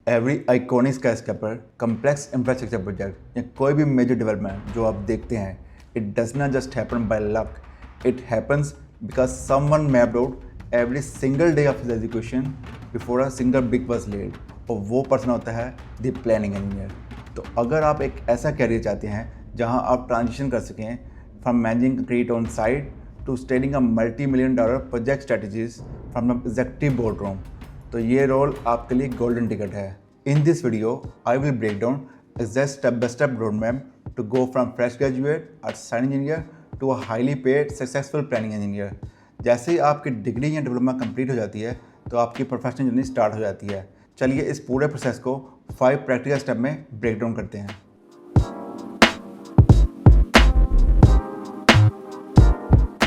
Every iconic skyscraper, complex infrastructure project या कोई भी मेजर डेवलपमेंट जो आप देखते हैं, it does not just happen by luck, it happens because someone mapped out every single day of his education before a single brick was laid, और वो person होता है द प्लानिंग इंजीनियर। तो अगर आप एक ऐसा कैरियर चाहते हैं जहां आप ट्रांजिशन कर सकें from managing concrete on site to steering a $multi-million project strategies from the executive board room, तो ये रोल आपके लिए गोल्डन टिकट है। In this video I will break down exact step by step road map to go from fresh graduate और science engineer to a highly paid successful planning engineer. जैसे ही आपकी degree या diploma complete हो जाती है तो आपकी प्रोफेशनल जर्नी स्टार्ट हो जाती है। चलिए इस पूरे प्रोसेस को 5 प्रैक्टिकल स्टेप में ब्रेक डाउन करते हैं।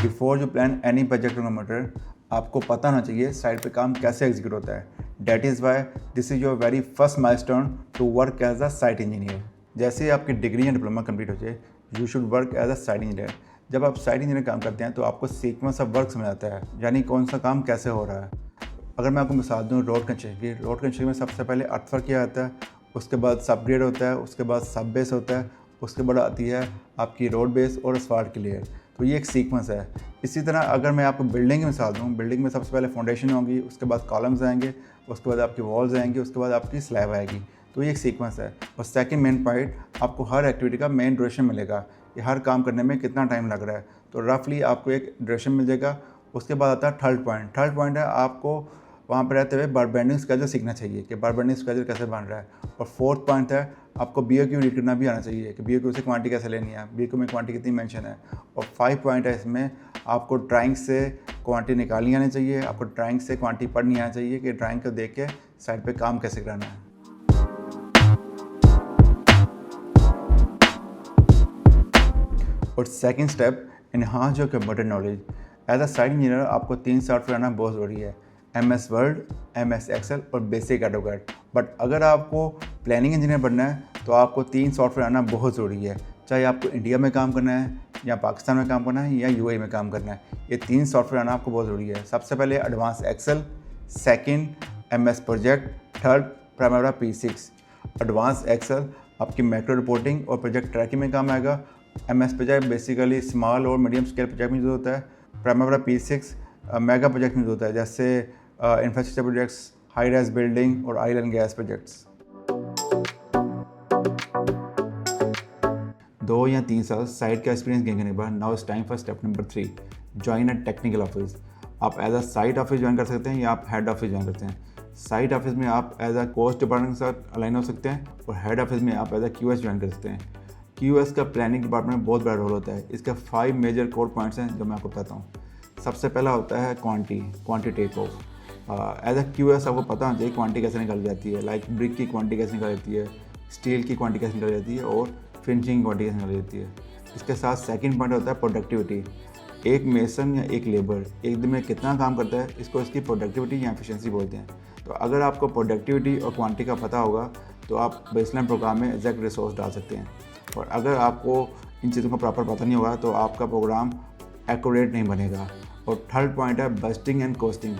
Before you plan any project और मैटर, आपको पता होना चाहिए साइट पे काम कैसे एग्जीक्यूट होता है। That is why this is your very first milestone to work as a site engineer. जैसे ही आपकी डिग्री या डिप्लोमा कंप्लीट हो जाए, you should work as a site engineer. जब आप साइट इंजीनियर काम करते हैं तो आपको सीक्वेंस ऑफ वर्क समझ आता है, यानी कौन सा काम कैसे हो रहा है। अगर मैं आपको मिसाल दूँ रोड कंस्ट्रक्शन की, रोड कंस्ट्रक्शन में सबसे पहले अर्थवर्क किया जाता है, उसके बाद सब ग्रेड होता है, उसके बाद सब बेस होता है, उसके बाद आती है आपकी रोड बेस और असफाल्ट की लेयर। तो ये एक सीक्वेंस है। इसी तरह अगर मैं आपको बिल्डिंग की मिसाल दूँ, बिल्डिंग में सबसे पहले फाउंडेशन होगी, उसके बाद कॉलम्स आएंगे, उसके बाद आपकी वॉल्स आएंगी, उसके बाद आपकी स्लैब आएगी। तो ये एक सीक्वेंस है। और सेकंड मेन पॉइंट, आपको हर एक्टिविटी का मेन ड्यूरेशन मिलेगा कि हर काम करने में कितना टाइम लग रहा है। तो रफली आपको एक ड्यूरेशन मिल जाएगा। उसके बाद आता है थर्ड पॉइंट। थर्ड पॉइंट है आपको वहाँ पर रहते हुए बार बेंडिंग स्केजर सीखना चाहिए कि बार बेंडिंग स्केजर कैसे बन रहा है। और फोर्थ पॉइंट है आपको BOQ रीड करना भी आना चाहिए कि BOQ से क्वांटिटी कैसे लेनी है, BOQ में क्वांटिटी कितनी मेंशन है। और 5 पॉइंट है इसमें, आपको ड्राइंग से क्वांटिटी निकालनी आनी चाहिए, आपको ड्राइंग से क्वांटिटी पढ़नी आना चाहिए कि ड्राइंग को देख के साइड पे काम कैसे कराना है। और second step, enhance your computer knowledge. As a site engineer आपको 3 सॉफ्टवेयर आना बहुत ज़रूरी है, MS वर्ड, MS एक्सेल और बेसिक एडोकैड। बट अगर आपको प्लानिंग इंजीनियर बनना है तो आपको 3 सॉफ्टवेयर आना बहुत ज़रूरी है, चाहे आपको इंडिया में काम करना है या पाकिस्तान में काम करना है या UAE में काम करना है। ये 3 सॉफ्टवेयर आना आपको बहुत ज़रूरी है। सबसे पहले advance excel, second MS project, third Primavera P6। Advance excel आपकी मैक्रो रिपोर्टिंग और प्रोजेक्ट ट्रैकिंग में काम आएगा। MS प्रोजेक्ट बेसिकली स्मॉल और मीडियम स्केल प्रोजेक्ट में यूज़ होता है। प्राइमरा P6 मेगा प्रोजेक्ट में यूज़ होता है, जैसे infrastructure projects, high rise building और ऑयल एंड गैस प्रोजेक्ट्स। 2 या 3 साल साइट का एक्सपीरियंस गेन करने के बाद now it's time for step number 3, join a technical office. आप as a site office join कर सकते हैं या आप हेड ऑफिस ज्वाइन करते हैं। साइट ऑफिस में आप एज अ कोस्ट डिपार्टमेंट के साथ अलाइन हो सकते हैं और हेड ऑफिस में आप एज अ QS ज्वाइन कर सकते हैं। QS का प्लानिंग डिपार्टमेंट में बहुत बड़ा रोल होता है। इसके 5 मेजर कोर पॉइंट्स हैं जो मैं आपको बताता हूँ। सबसे पहला होता है quantity take off. As a QS आपको पता होना चाहिए क्वांटिटी कैसे निकाली जाती है, लाइक ब्रिक की क्वांटिटी कैसे निकाली जाती है, स्टील की क्वांटिटी कैसे निकाली जाती है और फिनिशिंग क्वांटिटी कैसे निकाली जाती है। इसके साथ सेकंड पॉइंट होता है प्रोडक्टिविटी। एक मेसन या एक लेबर एक दिन में कितना काम करता है, इसको इसकी प्रोडक्टिविटी या एफिशिएंसी बोलते हैं। तो अगर आपको प्रोडक्टिविटी और क्वांटिटी का पता होगा तो आप बेसलाइन प्रोग्राम में एग्जैक्ट रिसोर्स डाल सकते हैं। और अगर आपको इन चीज़ों का प्रॉपर पता नहीं होगा तो आपका प्रोग्राम एक्यूरेट नहीं बनेगा। और थर्ड पॉइंट है budgeting and costing.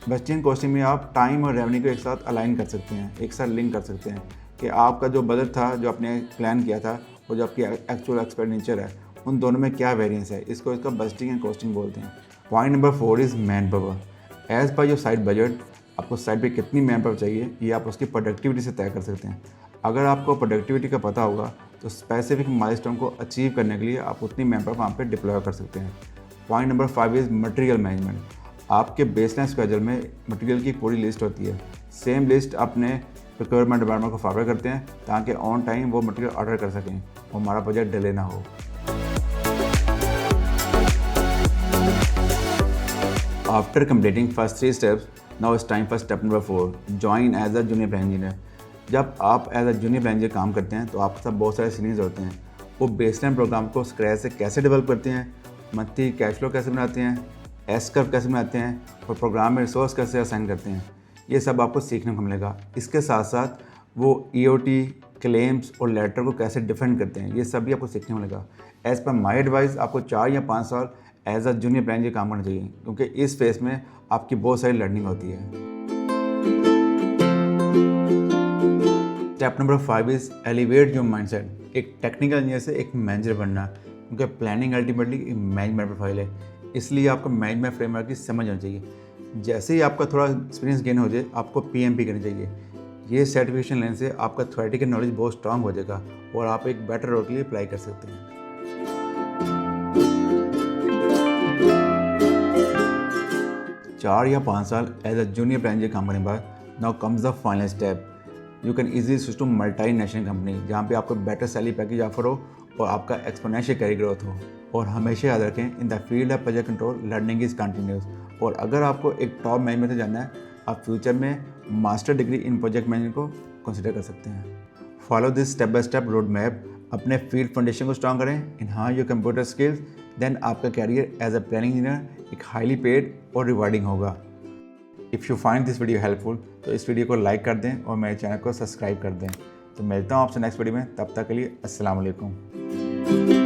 Budgeting and costing में आप टाइम और रेवेन्यू को एक साथ अलाइन कर सकते हैं, एक साथ लिंक कर सकते हैं कि आपका जो बजट था, जो आपने प्लान किया था, और जो आपकी एक्चुअल एक्सपेंडिचर है, उन दोनों में क्या वेरिएंस है। इसका बजटिंग एंड कॉस्टिंग बोलते हैं। Point number 4 is man power. As per your site budget, आपको साइट पे कितनी मैन पावर चाहिए ये आप उसकी प्रोडक्टिविटी से तय कर सकते हैं। अगर आपको प्रोडक्टिविटी का पता होगा तो स्पेसिफिक माइलस्टोन को अचीव करने के लिए आप उतनी मैन पावर वहाँ पर डिप्लॉय कर सकते हैं। Point number 5 is material management. आपके बेसलाइन स्केड्यूल में मटेरियल की पूरी लिस्ट होती है। सेम लिस्ट अपने प्रोक्योरमेंट डिपार्टमेंट को फॉरवर्ड करते हैं ताकि ऑन टाइम वो मटेरियल ऑर्डर कर सकें और हमारा प्रोजेक्ट डिले ना हो। After completing first 3 steps, now it's time for step number 4, join as a junior planning engineer. जब आप as a junior planning engineer काम करते हैं तो आपके साथ बहुत सारे सीनियर्स होते हैं। वो बेसलाइन प्रोग्राम को स्क्रैच से कैसे डेवलप करते हैं, मंथली कैश फ्लो कैसे बनाते हैं, एस कर्व कैसे बनाते हैं और प्रोग्राम में रिसोर्स कैसे असाइन करते हैं, ये सब आपको सीखने को मिलेगा। इसके साथ साथ वो EOT, क्लेम्स और लेटर को कैसे डिफेंड करते हैं, ये सब भी आपको सीखने को मिलेगा। एज़ पर माई एडवाइस आपको 4 या 5 साल एज अ जूनियर प्लानिंग काम करना चाहिए, क्योंकि इस फेज़ में आपकी बहुत सारी लर्निंग होती है। Step number 5 is elevate your mindset. एक टेक्निकल इंजीनियर से एक मैनेजर बनना, क्योंकि प्लानिंग अल्टीमेटली एक मैनेजमेंट प्रोफाइल है, इसलिए आपको मैनेजमेंट फ्रेमवर्क की समझ होनी चाहिए। जैसे ही आपका थोड़ा एक्सपीरियंस गेन हो जाए, आपको PMP करनी चाहिए। ये सर्टिफिकेशन लेने से आपका थ्योरेटिकल नॉलेज बहुत स्ट्रांग हो जाएगा और आप एक बेटर रोल के लिए अप्लाई कर सकते हैं। 4 या 5 साल as a junior planning company के बाद now comes the final step. You can easily switch to multinational company, जहाँ पे आपको बेटर सैलरी पैकेज ऑफर हो और आपका एक्सपोनेंशियल कैरियर ग्रोथ हो। और हमेशा याद रखें, in the field of project control learning is continuous. और अगर आपको एक टॉप मैनेजमेंट से जानना है, आप फ्यूचर में master degree in project management को कंसिडर कर सकते हैं। Follow this step by step road map. अपने फील्ड फाउंडेशन को स्ट्रॉन्ग करें, enhance your computer skills, then आपका career as a planning engineer एक हाईली पेड और रिवार्डिंग होगा। If you find this video helpful तो इस वीडियो को लाइक कर दें और मेरे चैनल को सब्सक्राइब कर दें। तो मिलता हूँ आपसे नेक्स्ट वीडियो में, तब तक के लिए अस्सलाम वालेकुम।